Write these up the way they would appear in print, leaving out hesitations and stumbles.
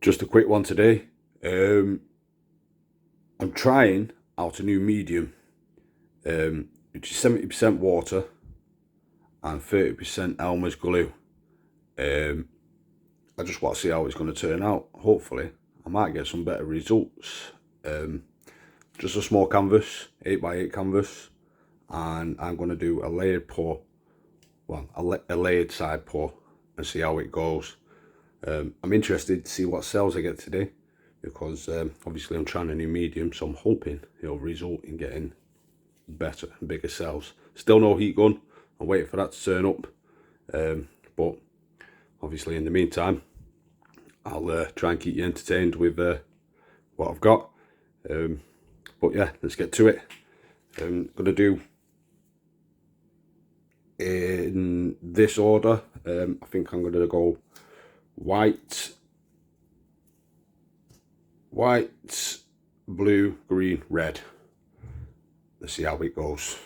Just a quick one today. I'm trying out a new medium, which is 70% water and 30% Elmer's glue. I just want to see how it's going to turn out. Hopefully, I might get some better results. Just a small canvas, 8x8 canvas, and I'm going to do a layered pour, well, a layered side pour, and see how it goes. I'm interested to see what cells I get today, because obviously I'm trying a new medium, so I'm hoping it'll result in getting better and bigger cells. Still no heat gun, I'm waiting for that to turn up, but obviously in the meantime I'll try and keep you entertained with what I've got. But yeah, let's get to it. I'm gonna do in this order. I think I'm gonna go white, blue, green, red. Let's see how it goes.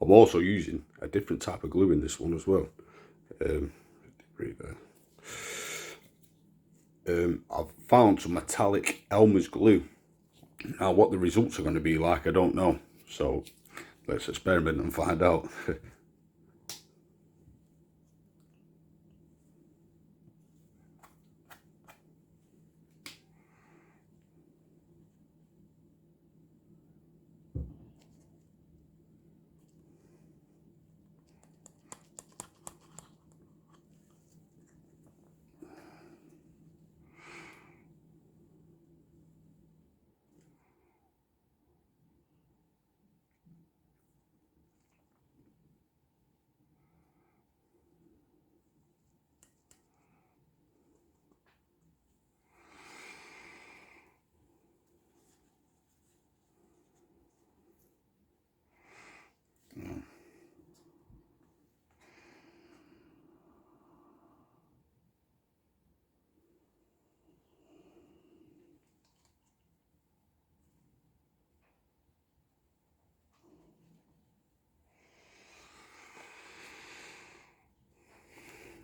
I'm also using a different type of glue in this one as well. I've found some metallic Elmer's glue. Now what the results are going to be like, I don't know. So let's experiment and find out.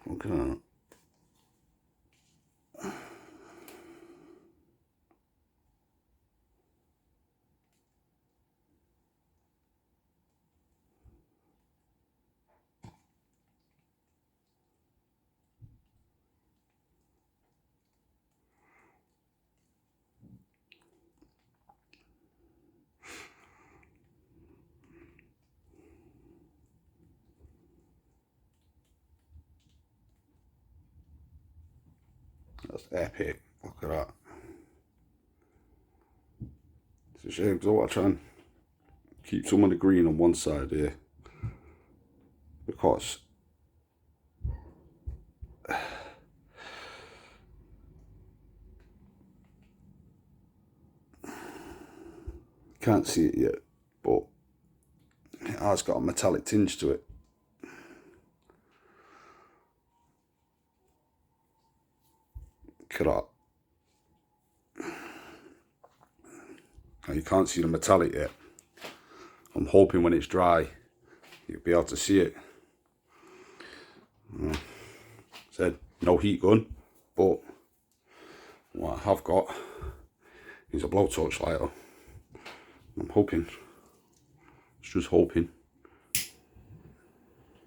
Okay. That's epic. Look at that. It's a shame because I want to try and keep some of the green on one side here, because can't see it yet, but it has got a metallic tinge to it. Look at that. Now you can't see the metallic yet. I'm hoping when it's dry you'll be able to see it. Said no heat gun, but what I have got is a blowtorch lighter. I'm hoping, it's just hoping,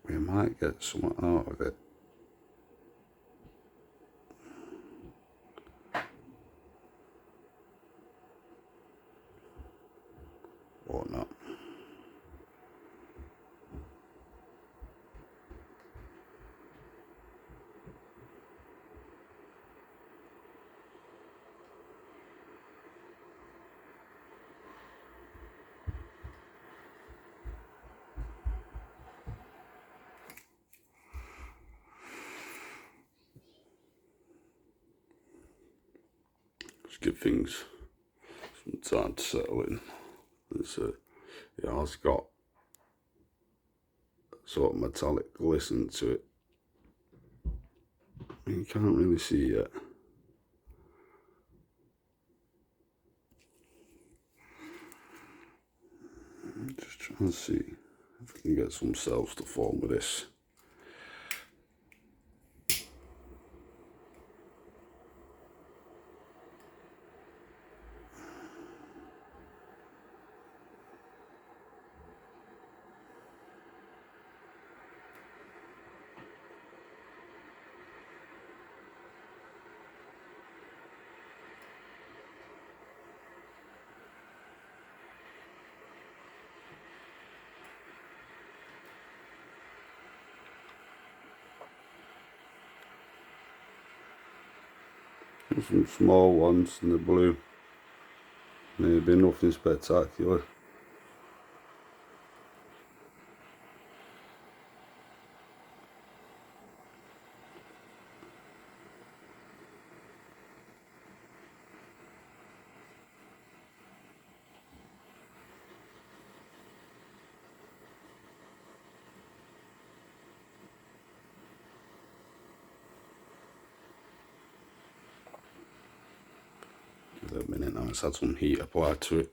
we might get something out of it. Or not. Just give things some time to settle in. It has got sort of metallic glisten to it. You can't really see yet. Just trying to see if we can get some cells to form with this. Some small ones in the blue, maybe nothing spectacular. Give it a minute now, let's add some heat applied to it,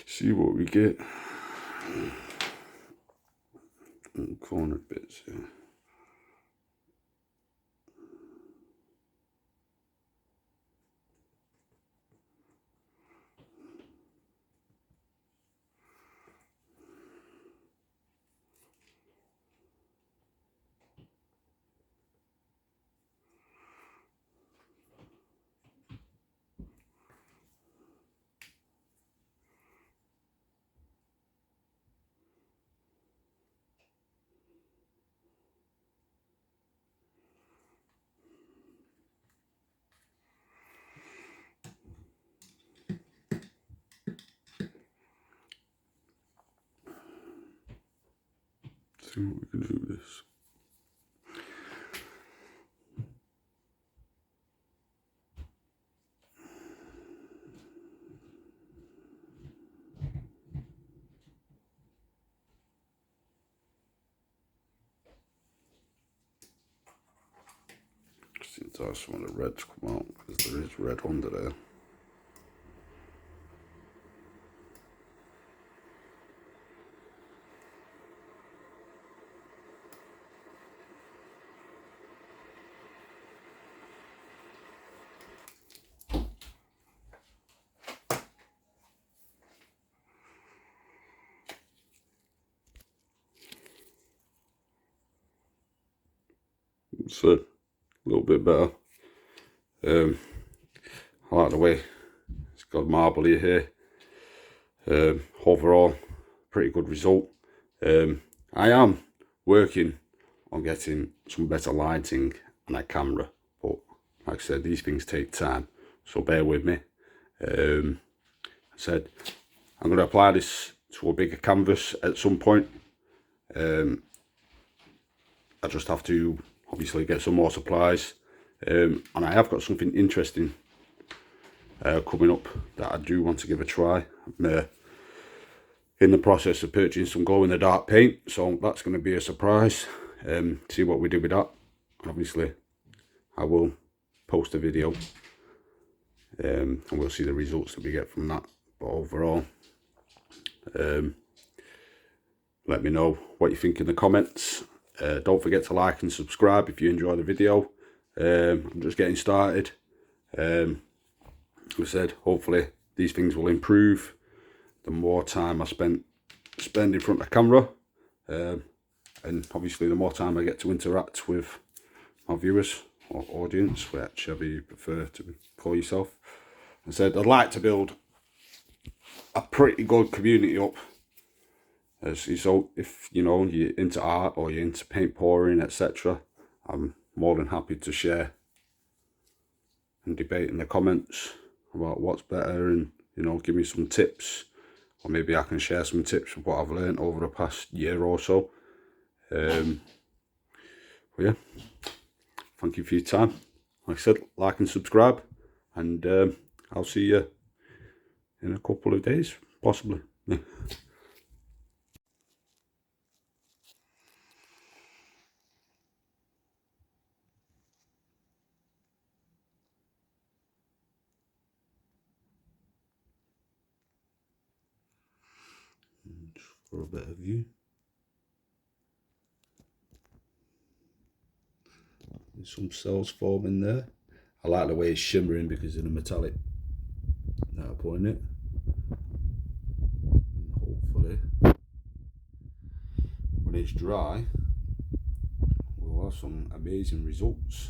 see what we get. Corner bits here. See what we can do with this. Seems like some of the reds come out because there is red under there. So a little bit better. I like the way it's got marbly here. Overall, pretty good result. I am working on getting some better lighting on that camera, but like I said, these things take time, so bear with me. I said I'm going to apply this to a bigger canvas at some point. I just have to obviously get some more supplies, and I have got something interesting coming up that I do want to give a try. I'm in the process of purchasing some glow-in-the-dark paint, so that's going to be a surprise. See what we do with that, and obviously I will post a video, and we'll see the results that we get from that. But overall, let me know what you think in the comments. Don't forget to like and subscribe if you enjoy the video. I'm just getting started. Like I said, hopefully these things will improve the more time I spend in front of the camera, and obviously the more time I get to interact with my viewers or audience, whichever you prefer to call yourself. I said I'd like to build a pretty good community up. So if you know you're into art or you're into paint pouring, etc., I'm more than happy to share and debate in the comments about what's better, and you know, give me some tips, or maybe I can share some tips of what I've learned over the past year or so. But yeah, thank you for your time. Like I said, like and subscribe, and I'll see you in a couple of days, possibly. Just for a better view. There's some cells forming there. I like the way it's shimmering because of the metallic that I put in it. And hopefully, when it's dry, we'll have some amazing results.